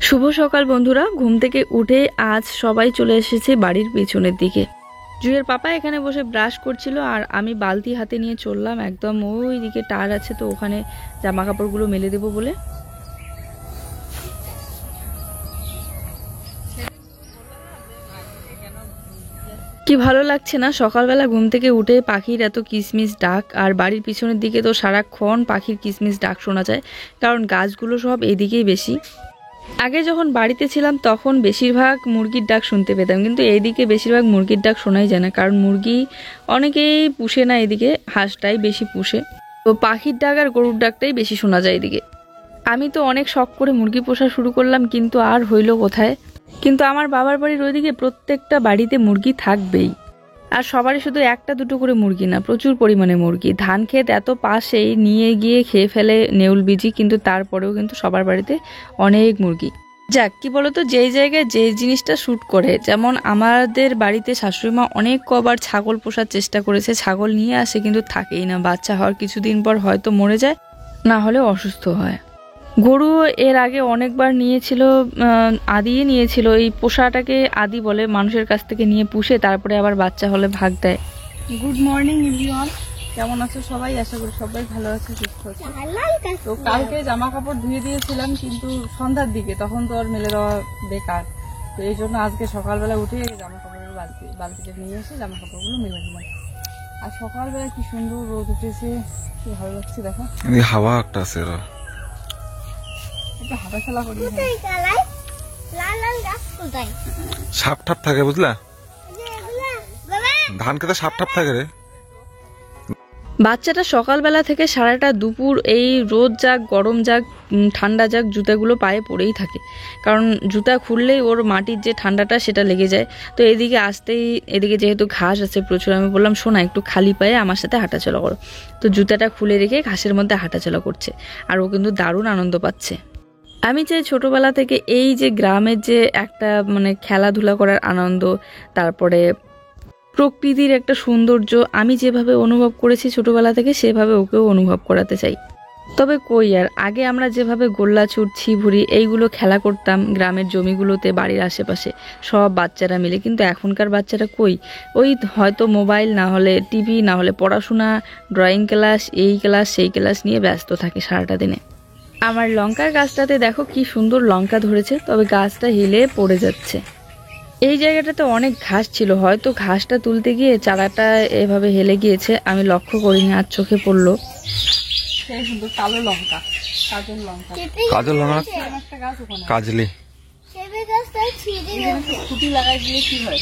শুভ সকাল বন্ধুরা। ঘুম থেকে উঠে আজ সবাই চলে এসেছে বাড়ির পেছনের দিকে। জুয়ের পাপা এখানে বসে ব্রাশ করছিল আর আমি বালতি হাতে নিয়ে চললাম একদম ওই দিকে টার আছে, তো ওখানে জামা কাপড়গুলো মেলে দেবো বলে। কি ভালো লাগছে না সকালবেলা ঘুম থেকে উঠে পাখির এত কিসমিস ডাক, আর বাড়ির পিছনের দিকে তো সারাক্ষণ পাখির কিসমিস ডাক শোনা যায়, কারণ গাছগুলো সব এদিকেই বেশি। আগে যখন বাড়িতে ছিলাম তখন বেশিরভাগ মুরগির ডাক শুনতে পেতাম, কিন্তু এইদিকে বেশিরভাগ মুরগির ডাক শোনাই যায় না, কারণ মুরগি অনেকেই পুষে না, এদিকে হাঁসটাই বেশি পুষে, তো পাখির ডাক আর গরুর ডাকটাই বেশি শোনা যায় এদিকে। আমি তো অনেক শখ করে মুরগি পোষা শুরু করলাম, কিন্তু আর হইল কোথায়। কিন্তু আমার বাবার বাড়ির ওইদিকে প্রত্যেকটা বাড়িতে মুরগি থাকবেই, আর সবারই শুধু একটা দুটো করে মুরগি না, প্রচুর পরিমাণে মুরগি। ধান ক্ষেত এত পাশেই, নিয়ে গিয়ে খেয়ে ফেলে নেউল বিজি, কিন্তু তারপরেও কিন্তু সবার বাড়িতে অনেক মুরগি। যাক, কি বলতো, যেই জায়গায় যে জিনিসটা শ্যুট করে, যেমন আমাদের বাড়িতে শাশুড়িমা অনেক কবার ছাগল পোষার চেষ্টা করেছে, ছাগল নিয়ে আসে কিন্তু থাকেই না, বাচ্চা হওয়ার কিছুদিন পর হয়তো মরে যায়, না হলে অসুস্থ হয়। গরু এর আগে অনেকবার নিয়েছিল, আদি নিয়েছিল, এই পোষাটাকে আদি বলে, মানুষের কাছ থেকে নিয়ে পুষে তারপরে আবার বাচ্চা হলে ভাগ দেয়। গুড মর্নিং এভরিওয়ান, কেমন আছো সবাই? আশা করি সবাই ভালো আছে, সুস্থ আছে। তো কালকে জামা কাপড় ধুয়ে দিয়েছিলাম, কিন্তু সন্ধ্যার দিকে, তখন তো আর মেলে দেওয়া বেকার, তো এই জন্য আজকে সকালবেলা উঠে জামা কাপড়ের বালতিতে নিয়ে এসে জামা কাপড়গুলো মেলে দিলাম। আর সকালবেলা কি সুন্দর রোদ উঠেছে, কি ভালো লাগছে দেখো। হাওয়া একটা আছে, সাপ ঠাপ থাকে বুঝলা, ধান খেতে সাপ ঠাপ থাকে রে। বাচ্চাটা সকালবেলা থেকে সারাটা দুপুর এই রোদ যাক গরম যাক ঠান্ডা যাক জুতাগুলো পায়ে পড়েই থাকে, কারণ জুতা খুললেই ওর মাটির যে ঠান্ডাটা সেটা লেগে যায়। তো এদিকে আসতেই, এদিকে যেহেতু ঘাস আছে প্রচুর, আমি বললাম শোনা একটু খালি পায়ে আমার সাথে হাঁটাচলা করো, তো জুতাটা খুলে রেখে ঘাসের মধ্যে হাঁটাচলা করছে, আর ও কিন্তু দারুণ আনন্দ পাচ্ছে। আমি চাই ছোটবেলা থেকে এই যে গ্রামের যে একটা মানে খেলাধুলা করার আনন্দ, তারপরে প্রকৃতির একটা সৌন্দর্য, আমি যেভাবে অনুভব করেছি ছোটবেলা থেকে সেভাবে ওকেও অনুভব করাতে চাই। তবে কই আর, আগে আমরা যেভাবে গোল্লা ছুট ছিভুরি এইগুলো খেলা করতাম গ্রামের জমিগুলোতে বাড়ির আশেপাশে সব বাচ্চারা মিলে, কিন্তু এখনকার বাচ্চারা কই, ওই হয়তো মোবাইল, না হলে টিভি, না হলে পড়াশোনা, ড্রয়িং ক্লাস, এই ক্লাস সেই ক্লাস নিয়ে ব্যস্ত থাকে সারাটা দিনে। আমার লঙ্কার গাছটাতে দেখো কি সুন্দর লঙ্কা ধরেছে, তবে গাছটা হিলে পড়ে যাচ্ছে। এই জায়গাটাতে অনেক ঘাস ছিল, হয়তো ঘাসটা তুলতে গিয়ে চারাটা এভাবে হেলে গিয়েছে, আমি লক্ষ্য করিনি, আর চোখে পড়লো। কালো লঙ্কা, কাজল লঙ্কা, কাজল লঙ্কা, কাজলি খুঁটি লাগাই দিলে কি হয়?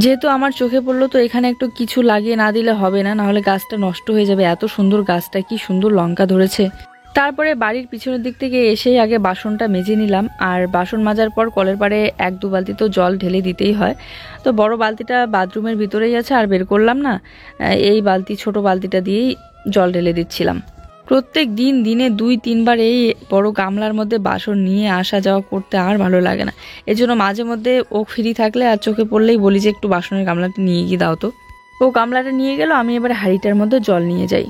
যেহেতু আমার চোখে পড়লো, তো এখানে একটু কিছু লাগিয়ে না দিলে হবে না, নাহলে গাছটা নষ্ট হয়ে যাবে। এত সুন্দর গাছটা, কি সুন্দর লঙ্কা ধরেছে। তারপরে বাড়ির পিছনের দিক থেকে এসেই আগে বাসনটা মেজে নিলাম, আর বাসন মাজার পর কলের পাড়ে এক দু বালতি তো জল ঢেলে দিতেই হয়, তো বড় বালতিটা বাথরুমের ভিতরেই আছে, আর বের করলাম না, এই বালতি ছোট বালতিটা দিয়েই জল ঢেলে দিচ্ছিলাম। প্রত্যেক দিন দিনে 2-3 বার এই বড় গামলার মধ্যে বাসন নিয়ে আসা যাওয়া করতে আর ভালো লাগে না, এজন্য মাঝে মধ্যে ও ফ্রি থাকলে আর চোখে পড়লেই বলি যে একটু বাসনের গামলাটা নিয়ে গিয়ে দাও তো। ও গামলাটা নিয়ে গেল, আমি এবার হাঁড়িটার মধ্যে জল নিয়ে যাই।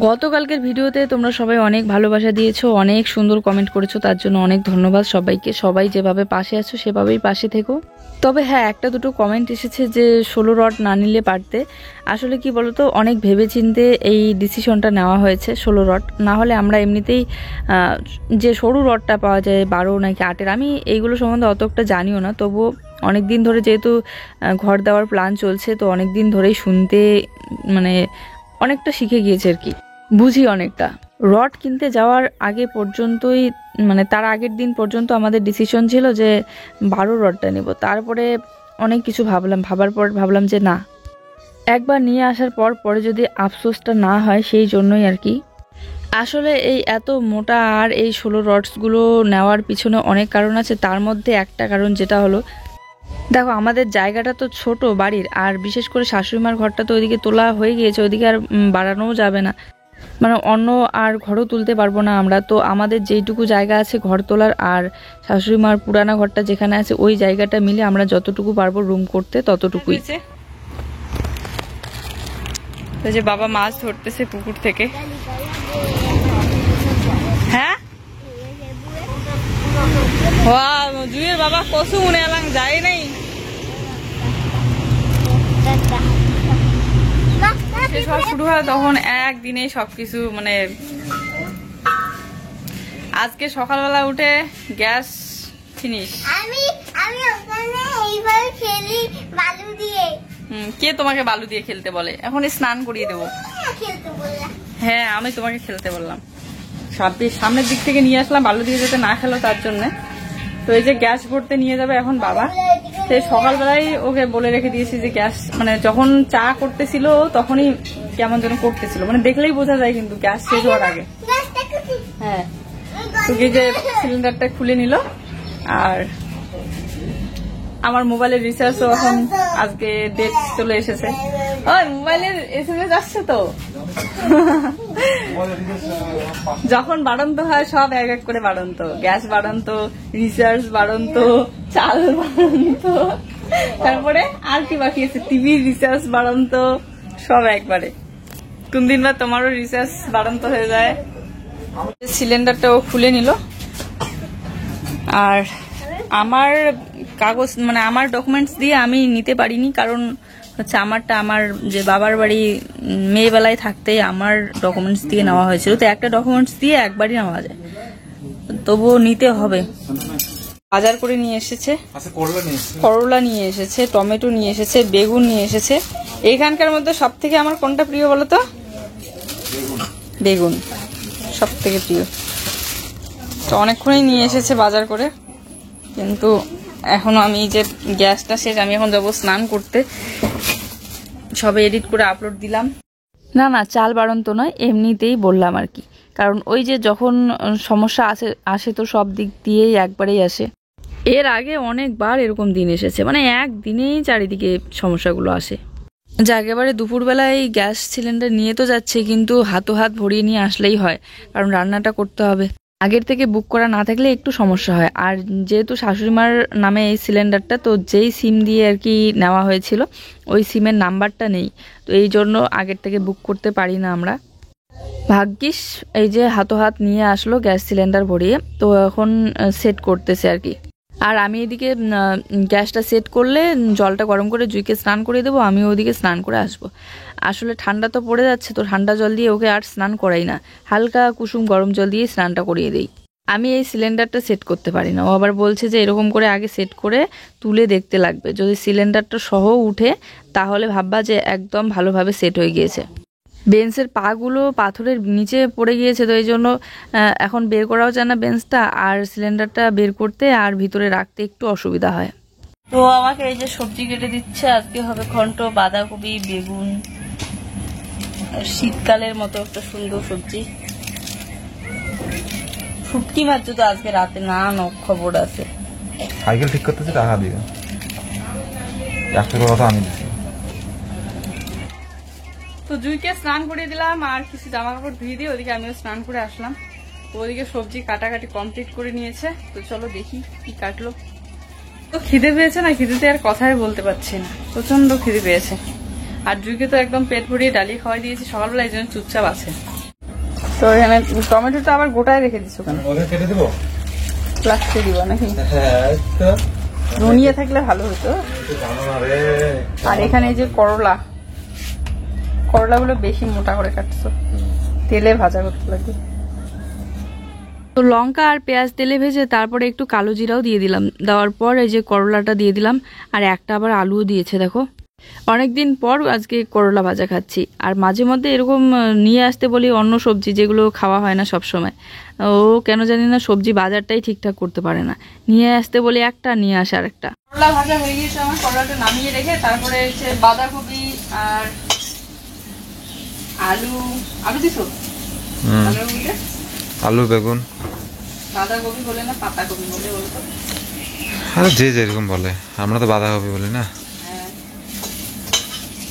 গতকালকের ভিডিওতে তোমরা সবাই অনেক ভালোবাসা দিয়েছো, অনেক সুন্দর কমেন্ট করেছো, তার জন্য অনেক ধন্যবাদ সবাইকে। সবাই যেভাবে পাশে আছো সেভাবেই পাশে থেকো। তবে হ্যাঁ, একটা দুটো কমেন্ট এসেছে যে 16 রড না নিলে পারতে। আসলে কি বলতো, অনেক ভেবেচিন্তে এই ডিসিশনটা নেওয়া হয়েছে 16 রড, না হলে আমরা এমনিতেই যে সরু রডটা পাওয়া যায় 12 নাকি 8-এর, আমি এইগুলো সম্বন্ধে অতটা জানিও না, তবুও অনেক দিন ধরে যেহেতু ঘর দেওয়ার প্ল্যান চলছে, তো অনেক দিন ধরেই শুনতে মানে অনেকটা শিখে গিয়েছে আর কি, বুঝি অনেকটা। রড কিনতে যাওয়ার আগে পর্যন্তই, মানে তার আগের দিন পর্যন্ত আমাদের ডিসিশন ছিল যে 12 রডটা নেব। তারপরে অনেক কিছু ভাবার পর ভাবলাম যে না, একবার নিয়ে আসার পর পরে যদি আফসোসটা না হয়, সেই জন্যই আর কি। আসলে এই এত মোটা আর এই 16 রডসগুলো নেওয়ার পিছনে অনেক কারণ আছে, তার মধ্যে একটা কারণ যেটা হলো, দেখো আমাদের জায়গাটা তো ছোট বাড়ির, আর বিশেষ করে শাশুড়িমার ঘরটা তো ওইদিকে তোলা হয়ে গিয়েছে, ওইদিকে আর বাড়ানোও যাবে না, মানে অন্য আর ঘরও তুলতে পারবো না আমরা। তো আমাদের যেইটুকু জায়গা আছে ঘর তোলার, আর শাশুড়িমার পুরানা ঘরটা যেখানে আছে ওই জায়গাটা মিলে আমরা যতটুকু পারবো রুম করতে ততটুকুই। তো যে বাবা মাছ ধরতেছে পুকুর থেকে। হ্যাঁ বাবা কসু মনে আলাম যায় নাই সব শুরু হয় তখন একদিনে সবকিছু মানে আজকে সকালবেলা উঠে গ্যাস ফিনিশ। কে তোমাকে বালু দিয়ে খেলতে বলে? এখন স্নান করিয়ে দেবো। হ্যাঁ আমি তোমাকে খেলতে বললাম। সামনের দিক থেকে নিয়ে আসলাম বালু দিয়ে যেতে না খেলো তার জন্য। তো এই যে গ্যাস ভরতে নিয়ে যাবে এখন বাবা। সেই সকালবেলায় ওকে বলে রেখে দিয়েছি যে গ্যাস মানে যখন চা করতেছিল তখনই কেমন যেন করতেছিল, মানে দেখলেই বোঝা যায় কিন্তু গ্যাস শেষ হওয়ার আগে। হ্যাঁ তো এই যে সিলিন্ডারটা খুলে নিল। আর আমার মোবাইলের রিচার্জও এখন আজকে ডেট চলে এসেছে। ওই মোবাইলের SMS আসছে তো যখন বাড়ন্ত হয় সব এক এক করে বাড়ন্ত, গ্যাস বাড়ন্ত, রিচার্জ বাড়ন্ত, চাল বাড়ন্ত, তারপরে আর কি বাকি আছে, টিভির রিচার্জ বাড়ন্ত, সব একবারে। কোন দিন বা তোমারও রিচার্জ বাড়ন্ত হয়ে যায়। সিলিন্ডারটাও খুলে নিল। আর আমার কাগজ মানে আমার ডকুমেন্টস দিয়ে আমি নিতে পারিনি, কারণ হচ্ছে আমারটা আমার যে বাবার বাড়ি মেয়েবেলায় থাকতেই আমার ডকুমেন্টস দিয়ে নেওয়া হয়েছিল। তো একটা ডকুমেন্টস দিয়ে একবারই নেওয়া যায়, তবুও নিতে হবে। বাজার করে নিয়ে এসেছে, করলা নিয়ে এসেছে, টমেটো নিয়ে এসেছে, বেগুন নিয়ে এসেছে। এখানকার মধ্যে সব থেকে আমার কোনটা প্রিয় বলো তো? বেগুন সব থেকে প্রিয়। তো অনেকক্ষণই নিয়ে এসেছে বাজার করে, কিন্তু এখনো আমি যে গ্যাসটা শেষ, আমি এখন যাবো স্নান করতে। সবে এডিট করে আপলোড দিলাম। না না চাল বাড়ন্ত নয়, এমনিতেই বললাম আর কি, কারণ ওই যে যখন সমস্যা আসে তো সব দিক দিয়েই একবারেই আসে। এর আগে অনেকবার এরকম দিন এসেছে, মানে একদিনেই চারিদিকে সমস্যাগুলো আসে। যা একেবারে দুপুরবেলায় গ্যাস সিলিন্ডার নিয়ে তো যাচ্ছে, কিন্তু হাত ভরিয়ে নিয়ে আসলেই হয়, কারণ রান্নাটা করতে হবে। আগের থেকে বুক করা না থাকলে একটু সমস্যা হয়। আর যেহেতু শাশুড়িমার নামে এই সিলিন্ডারটা, তো যেই সিম দিয়ে আর কি নেওয়া হয়েছিল ওই সিমের নাম্বারটা নেই, তো এই জন্য আগের থেকে বুক করতে পারি না আমরা। ভাগ্যিস এই যে হাত নিয়ে আসলো গ্যাস সিলিন্ডার ভরিয়ে, তো এখন সেট করতেছে আর কি। আর আমি এদিকে গ্যাসটা সেট করলে জলটা গরম করে জুইকে স্নান করে দেবো, আমি ওদিকে স্নান করে আসবো। আসলে ঠান্ডা তো পড়ে যাচ্ছে, তো ঠান্ডা জল দিয়ে ওকে আর স্নান করাই না, হালকা কুসুম গরম জল দিয়ে স্নানটা করিয়ে দিই। আমি এই সিলিন্ডারটা সেট করতে পারি না। ও আবার বলছে যে এরকম করে আগে সেট করে তুলে দেখতে লাগবে, যদি সিলিন্ডারটা সহ উঠে তাহলে ভাববা যে একদম ভালোভাবে সেট হয়ে গিয়েছে। বেঞ্চের পাগুলো পাথরের নিচে পড়ে গিয়েছে, তো এই জন্য এখন বের করাও যায় না বেঞ্চটা, আর সিলিন্ডারটা বের করতে আর ভিতরে রাখতে একটু অসুবিধা হয়। তো আমাকে এই যে সবজি কেটে দিচ্ছে, আজকে হবে ঘন্ট, বাঁধাকপি, বেগুন, শীতকালের মতো একটা সুন্দর সবজি। শুটকি মাছ তো আজকে রাতে না খবর আছে। সাইকেল ঠিক করতেছে, টাকা দিবে 100 টাকা আমি দিচ্ছি। তো জুইকে স্নান করিয়ে দিলাম আর কিছু জামা কাপড় ধুয়ে দিয়ে ওদিকে আমিও স্নান করে আসলাম। ওদিকে সবজি কাটাকাটি কমপ্লিট করে নিয়েছে। তো চলো দেখি কি কাটলো। তো খিদে পেয়েছে না, খিদেতে আর কথাই বলতে পারছি না, প্রচন্ড খিদে পেয়েছে। আর জুইকে তো একদম পেট ভরিয়ে ডালি খাওয়াই দিয়েছি সকালবেলা, এই জন্য চুপচাপ আছে। তো এখানে টমেটোটা আবার গোটায় রেখে দিচ্ছ কেন? কেটে দেবো, প্লাস্টিকে দিব নাকি? রুনিয়ে থাকলে ভালো হতো। আর এখানে এই যে করলাগুলো বেশি মোটা করে কাটছো, তেলে ভাজা করতে লাগবে। তো লঙ্কা আর পেঁয়াজ তেলে ভেজে তারপরে একটু কালো জিরাও দিয়ে দিলাম। দেওয়ার পর এই যে করলাটা দিয়ে দিলাম, আর একটা আবার আলুও দিয়েছে। দেখো অনেকদিন পর আজকে করলা ভাজা খাচ্ছি। আর মাঝে মধ্যে এরকম নিয়ে আসতে বলি অন্য সবজি, যেগুলো খাওয়া হয় না সব সময়। ও কেন জানি না সবজি বাজারটাই ঠিকঠাক করতে পারে না, নিয়ে আসতে বলি একটা, নিয়ে আসে আরেকটা। করলা ভাজা হয়ে গিয়েছে আমার, করলাটা নামিয়ে রেখে তারপরে হচ্ছে বাঁধাকপি আর আলু দিছো? আলু বেগুন বাঁধাকপি বলে না পাতাকপি বলে বলতো? আরে যে যেরকম বলে, আমরা তো বাঁধাকপি বলি না। হ্যাঁ,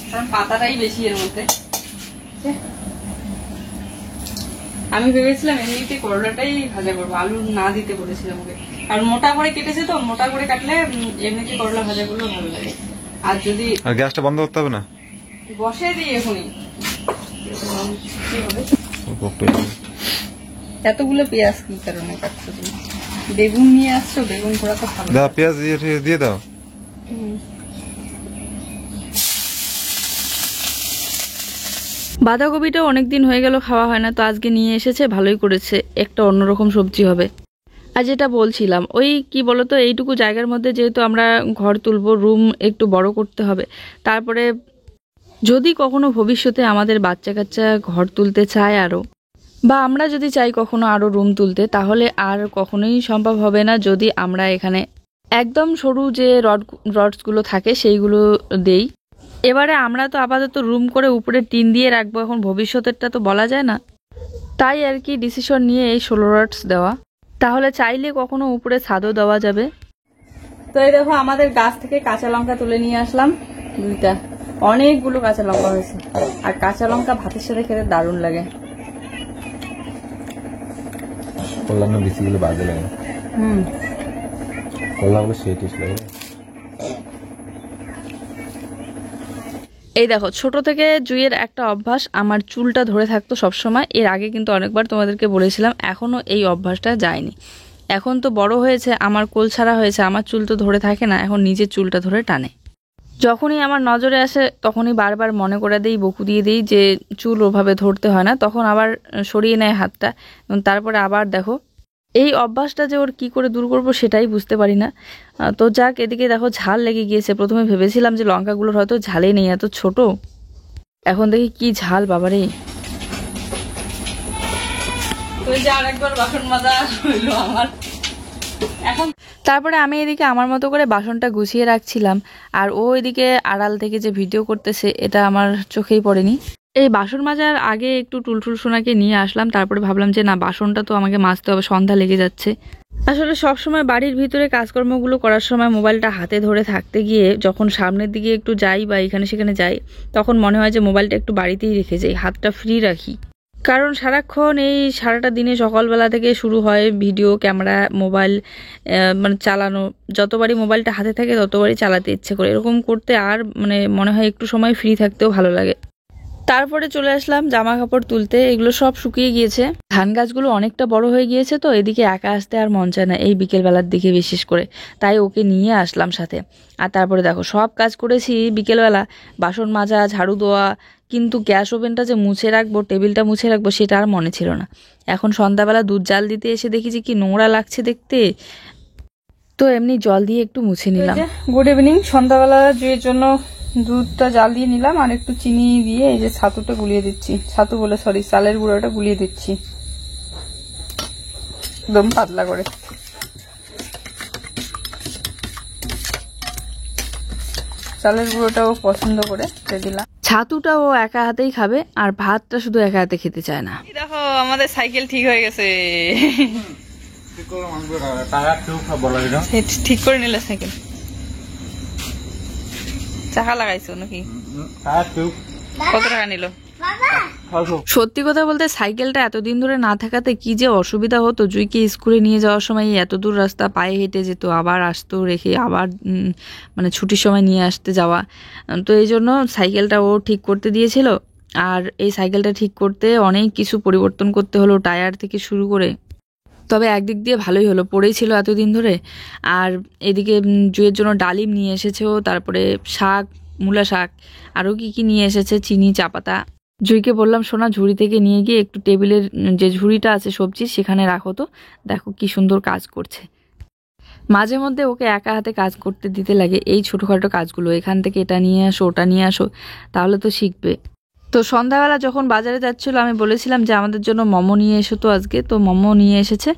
কারণ পাতাটাই বেশি এর মধ্যে। আমি ভেবেছিলাম এমনিতে করলাটাই ভাজা করবো, আলু না দিতে বলেছিলাম ওকে। আর মোটা করে কেটেছে, তো মোটা করে কাটলে এমনিতে করলা ভাজা করলেও ভালো লাগে। আর যদি আর গ্যাসটা বন্ধ করতে হবে না, বসে দিই এখনই। কি হবে? এতগুলো পেঁয়াজ কি কারণে কাটছো তুমি? বেগুন নিয়ে আসছো, বেগুন পোড়া তো ভালো। দাও পেঁয়াজ দিয়ে দাও। বাঁধাকপিটা অনেকদিন হয়ে গেল খাওয়া হয় না, তো আজকে নিয়ে এসেছে, ভালোই করেছে, একটা অন্যরকম সবজি হবে। আর যেটা বলছিলাম, ওই কি বলতো, এইটুকু জায়গার মধ্যে যেহেতু আমরা ঘর তুলবো, রুম একটু বড় করতে হবে। তারপরে যদি কখনো ভবিষ্যতে আমাদের বাচ্চা কাচ্চা ঘর তুলতে চায় আরও, বা আমরা যদি চাই কখনো আরও রুম তুলতে, তাহলে আর কখনোই সম্ভব হবে না যদি আমরা এখানে একদম সরু যে রডসগুলো থাকে সেইগুলো দেই। এবারে আমরা তো আপাতত রুম করে উপরে টিন দিয়ে রাখবো, এখন ভবিষ্যতেরটা তো বলা যায় না, তাই আর কি ডিসিশন নিয়ে এই 16 রডস দেওয়া। তাহলে চাইলে কখনো উপরে ছাদও দেওয়া যাবে। তো এই দেখো আমাদের গাছ থেকে কাঁচা লঙ্কা তুলে নিয়ে আসলাম 2টা, অনেকগুলো কাঁচা লঙ্কা হয়েছে। আর কাঁচা লঙ্কা ভাতের সাথে খেতে দারুণ লাগে। করলাম না বেশিগুলো বাজে লাগে, করলামগুলো সেই টেস্ট লাগে। এই দেখো, ছোট থেকে জুইয়ের একটা অভ্যাস, আমার চুলটা ধরে থাকতো সবসময়। এর আগে কিন্তু অনেকবার তোমাদেরকে বলেছিলাম, এখনও এই অভ্যাসটা যায়নি। এখন তো বড় হয়েছে, আমার কোল ছাড়া হয়েছে, আমার চুল তো ধরে থাকে না, এখন নিজের চুলটা ধরে টানে। যখনই আমার নজরে আসে তখনই বারবার মনে করে দিই, বকু দিয়ে দিই যে চুল ওভাবে ধরতে হয় না, তখন আবার সরিয়ে নেয় হাতটা। এবং তারপরে আবার দেখো, এই অভ্যাসটা যে ওর কি করে দূর করবো সেটাই বুঝতে পারি না। তো যাক, এদিকে দেখো ঝাল লেগে গিয়েছে। প্রথমে ভেবেছিলাম যে লঙ্কাগুলোর হয়তো ঝালেই নেই, এত ছোট, এখন দেখি কি ঝাল বাবারে। তারপরে আমি এদিকে আমার মতো করে বাসনটা গুছিয়ে রাখছিলাম, আর ও এদিকে আড়াল থেকে যে ভিডিও করতেছে এটা আমার চোখেই পড়েনি। এই বাসন মাজার আগে একটু টুলটুল সোনাকে নিয়ে আসলাম, তারপরে ভাবলাম যে না, বাসনটা তো আমাকে মাজতে হবে, সন্ধ্যা লেগে যাচ্ছে। আসলে সবসময় বাড়ির ভিতরে কাজকর্মগুলো করার সময় মোবাইলটা হাতে ধরে থাকতে গিয়ে যখন সামনের দিকে একটু যাই বা এখানে সেখানে যাই, তখন মনে হয় যে মোবাইলটা একটু বাড়িতেই রেখে যাই, হাতটা ফ্রি রাখি। কারণ সারাক্ষণ এই সারাটা দিনে সকালবেলা থেকে শুরু হয় ভিডিও, ক্যামেরা, মোবাইল মানে চালানো। যতবারই মোবাইলটা হাতে থাকে ততবারই চালাতে ইচ্ছে করে, এরকম করতে আর মানে মনে হয় একটু সময় ফ্রি থাকতেও ভালো লাগে। তারপরে চলে আসলাম জামা কাপড় তুলতে, এগুলো সব শুকিয়ে গিয়েছে। ধান গাছগুলো অনেকটা বড় হয়ে গিয়েছে, তো এদিকে একা আসতে আর মন চায় না এই বিকেলবেলার দিকে বিশেষ করে, তাই ওকে নিয়ে আসলাম সাথে। আর তারপরে দেখো সব কাজ করেছি বিকেলবেলা, বাসন মাজা, ঝাড়ু দেওয়া, কিন্তু গ্যাস ওভেনটা যে মুছে রাখবো, টেবিলটা মুছে রাখবো, সেটা আর মনে ছিল না। এখন সন্ধ্যাবেলা দুধ জাল দিতে এসে দেখি যে কি নোংরা লাগছে দেখতে, তো এমনি জল দিয়ে একটু মুছে নিলাম। গুড ইভিনিং, সন্ধ্যাবেলা জুয়ের জন্য দুধটা জাল দিয়ে নিলাম, আর একটু চিনি দিয়ে এই যে ছাতুটা গুলিয়ে দিচ্ছি, ছাতু বলে সরি, চালের গুঁড়োটা গুলিয়ে দিচ্ছি একদম পাতলা করে। চালের গুঁড়োটাও পছন্দ করে দিলাম। ছাতুটা ও একা হাতেই খাবে, আর ভাতটা শুধু একা হাতে খেতে চায় না। দেখো আমাদের সাইকেল ঠিক হয়ে গেছে, ঠিক করে নিলে সাইকেল। চাকা লাগাইছো নাকি? কত টাকা নিল? সত্যি কথা বলতে সাইকেলটা এতদিন ধরে না থাকাতে কি যে অসুবিধা হতো। জুইকে স্কুলে নিয়ে যাওয়ার সময় এত দূর রাস্তা পায়ে হেঁটে যেত, আবার আসতো রেখে, আবার মানে ছুটির সময় নিয়ে আসতে যাওয়া। তো এই জন্য সাইকেলটা ও ঠিক করতে দিয়েছিল। আর এই সাইকেলটা ঠিক করতে অনেক কিছু পরিবর্তন করতে হলো, টায়ার থেকে শুরু করে। তবে একদিক দিয়ে ভালোই হলো, পড়েই ছিল এতদিন ধরে। আর এদিকে জুয়ের জন্য ডালিম নিয়ে এসেছেও, তারপরে শাক, মূলা শাক, আরও কি নিয়ে এসেছে, চিনি, চা পাতা। জুইকে বললাম সোনা ঝুড়ি থেকে নিয়ে গিয়ে একটু টেবিলের যে ঝুড়িটা আছে সবজি সেখানে রাখো, তো দেখো কি সুন্দর কাজ করছে। মাঝে মধ্যে ওকে একা হাতে কাজ করতে দিতে লাগে, এই ছোটোখাটো কাজগুলো, এখান থেকে এটা নিয়ে আসো, ওটা নিয়ে আসো, তাহলে তো শিখবে। তো সন্ধ্যাবেলা যখন বাজারে যাচ্ছিল আমি বলেছিলাম যে আমাদের জন্য মোমো নিয়ে এসো তো আজকে, তো মোমো নিয়ে এসেছে,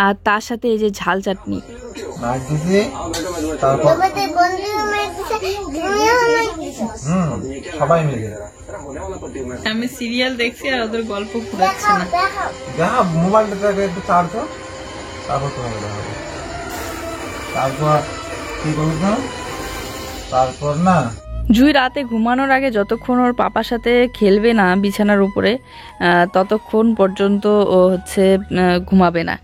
আর তার সাথে এই যে ঝাল চাটনি। সবাই মিলে আমি সিরিয়াল দেখছি আর ওদের গল্প ঘুরাচ্ছে না। দেখো মোবাইলটা একটু চার্জ দাও, তারপর তোমাকে দেখাবো। তারপর কি করবো, তারপর না জুই রাতে ঘুমানোর আগে যতক্ষণ ওর পাপার সাথে খেলবে না বিছানার উপরে, ততক্ষণ পর্যন্ত ও হচ্ছে ঘুমাবে না।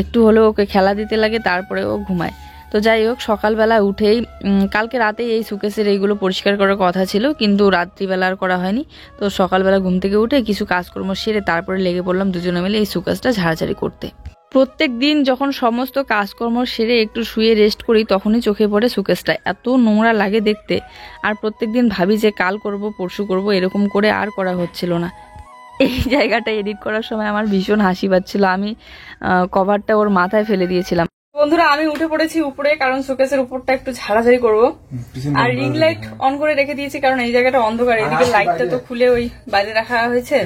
একটু হলেও ওকে খেলা দিতে লাগে, তারপরে ও ঘুমায়। তো যাই হোক, সকালবেলা উঠেই কালকে রাতেই এই সুকেসের এইগুলো পরিষ্কার করার কথা ছিল, কিন্তু রাত্রিবেলা আর করা হয়নি। তো সকালবেলা ঘুম থেকে উঠে কিছু কাজকর্ম সেরে তারপরে লেগে পড়লাম দুজনে মিলে এই সুকেসটা ঝাড়াঝাড়ি করতে। প্রত্যেক দিন যখন সমস্ত কাজকর্ম সেরে একটু শুয়ে রেস্ট করি তখনই চোখে পড়ে সুকেশটা। এত নোংরা লাগে দেখতে, আর প্রত্যেক দিন ভাবি যে কাল করব পরশু করব, এরকম করে আর করা হচ্ছিল না। এই জায়গাটা এডিট করার সময় আমার ভীষণ হাসি পাচ্ছিল, আমি কভারটা ওর মাথায় ফেলে দিয়েছিলাম। বন্ধুরা আমি উঠে পড়েছি উপরে, কারণ শোকেসের উপরটা একটু ঝাড়াঝাড়ি করব। আর রিং লাইট অন করে রেখে দিয়েছি, কারণ এই জায়গাটা অন্ধকার, এদিকে লাইটটা তো খুলে ওই বাইরে রাখা হয়েছে।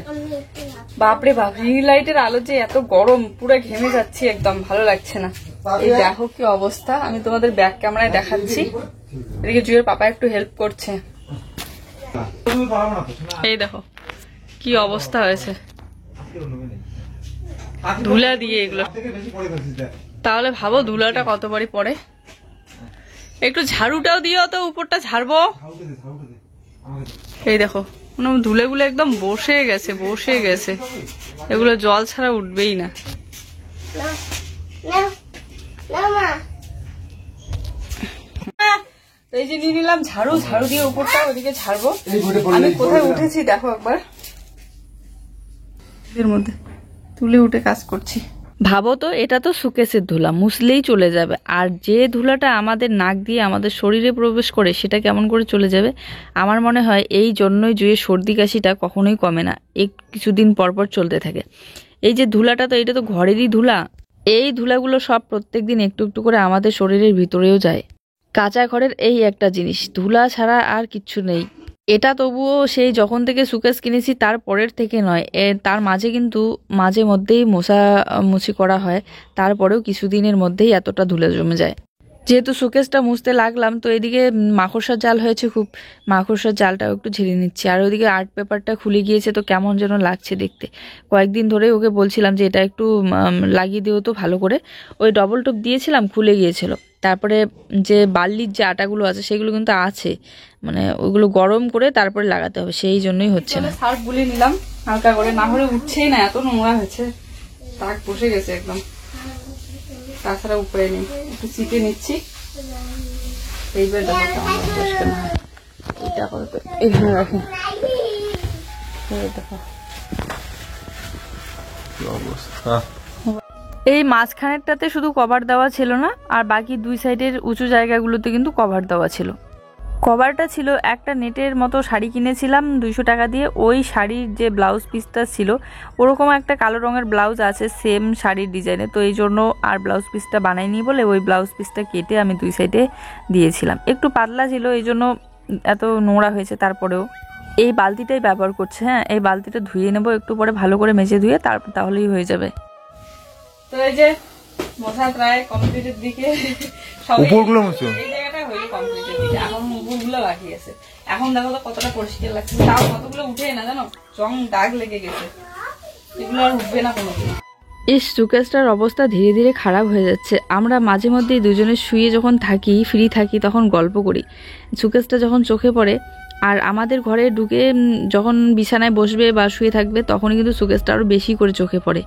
বাপরে বাপ, রিং লাইটের আলো যে এত গরম, পুরো ঘেমে যাচ্ছি, একদম ভালো লাগছে না। এই দেখো কি অবস্থা, আমি তোমাদের ব্যাক ক্যামেরায় দেখাচ্ছি। এদিকে জুয়ের পাপা একটু হেল্প করছে। এই দেখো কি অবস্থা হয়েছে ধুলা দিয়ে এগুলো। তাহলে ভাবো ধুলাটা কতবারই পড়ে। একটু ঝাড়ুটাও দিও তো, উপরটা ঝাড়বো। এই দেখো ধুলেগুলো একদম বসে গেছে, এগুলো জল ছাড়া উঠবেই না। এই যে নিয়ে নিলাম ঝাড়ু দিয়ে উপরটা ওদিকে ঝাড়বো। আমি কোথায় উঠেছি দেখো একবার, এর মধ্যে তুলে উঠে কাজ করছি। ভাবো তো, এটা তো সুকেসের ধুলা, মুছলেই চলে যাবে, আর যে ধুলাটা আমাদের নাক দিয়ে আমাদের শরীরে প্রবেশ করে সেটা কেমন করে চলে যাবে। আমার মনে হয় এই জন্যই জুয়ের সর্দি কাশিটা কখনোই কমে না, কিছুদিন পর চলতে থাকে। এই যে ধুলাটা, তো এটা তো ঘরেরই ধুলা, এই ধুলাগুলো সব প্রত্যেকদিন একটু একটু করে আমাদের শরীরের ভিতরেও যায়। কাঁচা ঘরের এই একটা জিনিস, ধুলা ছাড়া আর কিচ্ছু নেই। এটা তবুও সেই যখন থেকে সুকেস কিনেছি তার পরের থেকে নয়, তার মাঝে কিন্তু মাঝে মধ্যেই মোছামুছি করা হয়, তারপরেও কিছুদিনের মধ্যেই এতটা ধুলে জমে যায়। যেহেতু সুকেসটা মুছতে লাগলাম, তো এদিকে মাকড়সার জাল হয়েছে খুব, মাকড়সার জালটাও একটু ঝেড়ে নিচ্ছি। আর ওইদিকে আর্ট পেপারটা খুলে গিয়েছে, তো কেমন যেন লাগছে দেখতে। কয়েকদিন ধরে ওকে বলছিলাম যে এটা একটু লাগিয়ে দিও তো ভালো করে, ওই ডবল টোপ দিয়েছিলাম, খুলে গিয়েছিল। তারপরে যে বার্লির যে আটাগুলো আছে সেগুলো কিন্তু আছে, মানে ওইগুলো গরম করে তারপরে লাগাতে হবে, সেই জন্যই হচ্ছে না। সার্ফ বুলিয়ে নিলাম হালকা করে, না হলে উঠছেই না, এত নোংরা হয়েছে, দাগ বসে গেছে একদম, তাছাড়া উপায় নেই। একটু চিপে নিচ্ছি, এইবার দেখো কেমন পরিষ্কার না হয়। এটা আপাতত এখানে রাখি, দেখো এই মাঝখানেরটাতে শুধু কভার দেওয়া ছিল না, আর বাকি দুই সাইডের উঁচু জায়গাগুলোতে কিন্তু কভার দেওয়া ছিল। কভারটা ছিল একটা নেটের মতো শাড়ি কিনেছিলাম 200 টাকা দিয়ে, ওই শাড়ির যে ব্লাউজ পিসটা ছিল ওরকম একটা কালো রঙের ব্লাউজ আছে সেম শাড়ির ডিজাইনে, তো এই জন্য আর ব্লাউজ পিসটা বানাইনি বলে ওই ব্লাউজ পিসটা কেটে আমি দুই সাইডে দিয়েছিলাম। একটু পাতলা ছিল, এই জন্য এত নোংরা হয়েছে। তারপরেও এই বালতিটাই ব্যবহার করছে। হ্যাঁ, এই বালতিটা ধুয়ে নেবো একটু পরে, ভালো করে মেজে ধুয়ে, তারপর তাহলেই হয়ে যাবে। তো এই যে মোছা প্রায় কমপ্লিটের দিকে, উপরগুলো মুছো, এই জায়গাটা হয়ে কমপ্লিটের দিকে, এখন উপরগুলো বাকি আছে। এখন দেখো তো কতটা পরিষ্কার লাগছে, তাও কতগুলো উঠে না জানো, জং দাগ লেগে গেছে, এগুলো আর উঠবে না কোনোদিন। এই সুকেসটার অবস্থা ধীরে ধীরে খারাপ হয়ে যাচ্ছে। আমরা মাঝে মধ্যেই দুজনে শুয়ে যখন থাকি, ফ্রি থাকি, তখন গল্প করি। সুকেসটা যখন চোখে পড়ে আর আমাদের ঘরে ঢুকে যখন বিছানায় বসবে বা শুয়ে থাকবে, তখনই কিন্তু সুকেসটা আরও বেশি করে চোখে পড়ে।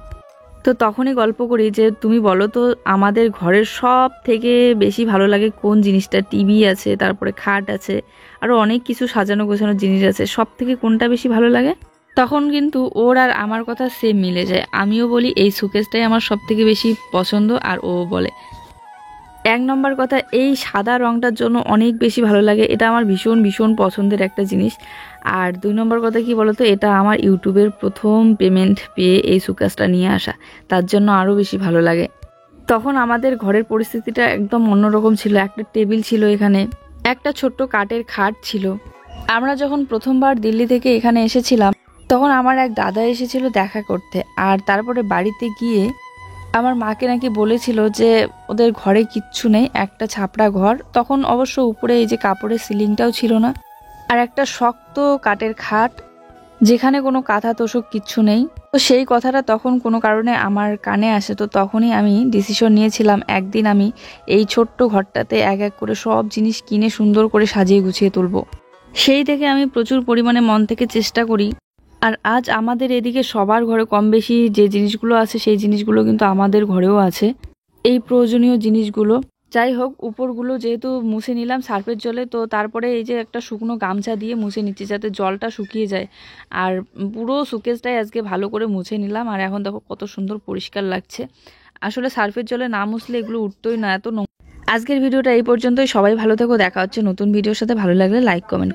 তো তখনই গল্প করি যে তুমি বলো তো আমাদের ঘরের সব থেকে বেশি ভালো লাগে কোন জিনিসটা। টিভি আছে, তারপরে খাট আছে, আরও অনেক কিছু সাজানো গোছানো জিনিস আছে, সব থেকে কোনটা বেশি ভালো লাগে? তখন কিন্তু ওর আর আমার কথা সেম মিলে যায়। আমিও বলি এই শোকেসটাই আমার সব থেকে বেশি পছন্দ, আর ও বলে। এক নম্বর কথা, এই সাদা রংটার জন্য অনেক বেশি ভালো লাগে, এটা আমার ভীষণ ভীষণ পছন্দের একটা জিনিস। আর দুই নম্বর কথা কি বলতো, এটা আমার ইউটিউবের প্রথম পেমেন্ট পেয়ে এই শোকেসটা নিয়ে আসা, তার জন্য আরও বেশি ভালো লাগে। তখন আমাদের ঘরের পরিস্থিতিটা একদম অন্যরকম ছিল। একটা টেবিল ছিল এখানে, একটা ছোট্ট কাঠের খাট ছিল। আমরা যখন প্রথমবার দিল্লি থেকে এখানে এসেছিলাম, তখন আমার এক দাদা এসেছিল দেখা করতে, আর তারপরে বাড়িতে গিয়ে আমার মাকে নাকি বলেছিল যে ওদের ঘরে কিচ্ছু নেই, একটা ছাপড়া ঘর। তখন অবশ্য উপরে এই যে কাপড়ের সিলিংটাও ছিল না, আর একটা শক্ত কাঠের খাট যেখানে কোনো কাঁথা তোষক কিচ্ছু নেই। তো সেই কথাটা তখন কোনো কারণে আমার কানে আসে, তো তখনই আমি ডিসিশন নিয়েছিলাম একদিন আমি এই ছোট্ট ঘরটাতে এক এক করে সব জিনিস কিনে সুন্দর করে সাজিয়ে গুছিয়ে তুলব। সেই থেকে আমি প্রচুর পরিমাণে মন থেকে চেষ্টা করি। আর আজ আমাদের এদিকে সবার ঘরে কম বেশি যে জিনিসগুলো আছে সেই জিনিসগুলো কিন্তু আমাদের ঘরেও আছে, এই প্রয়োজনীয় জিনিসগুলো। যাই হোক, উপরগুলো যেহেতু মুছে নিলাম সার্ফের জলে, তো তারপরে এই যে একটা শুকনো গামছা দিয়ে মুছে নিচ্ছি যাতে জলটা শুকিয়ে যায়। আর পুরো শোকেসটাই আজকে ভালো করে মুছে নিলাম, আর এখন দেখো কত সুন্দর পরিষ্কার লাগছে। আসলে সার্ফের জলে না মুছলে এগুলো উঠতোই না, এত নোংরা। আজকের ভিডিওটা এই পর্যন্তই। সবাই ভালো থেকো, দেখা হচ্ছে নতুন ভিডিওর সাথে। ভালো লাগলে লাইক কমেন্ট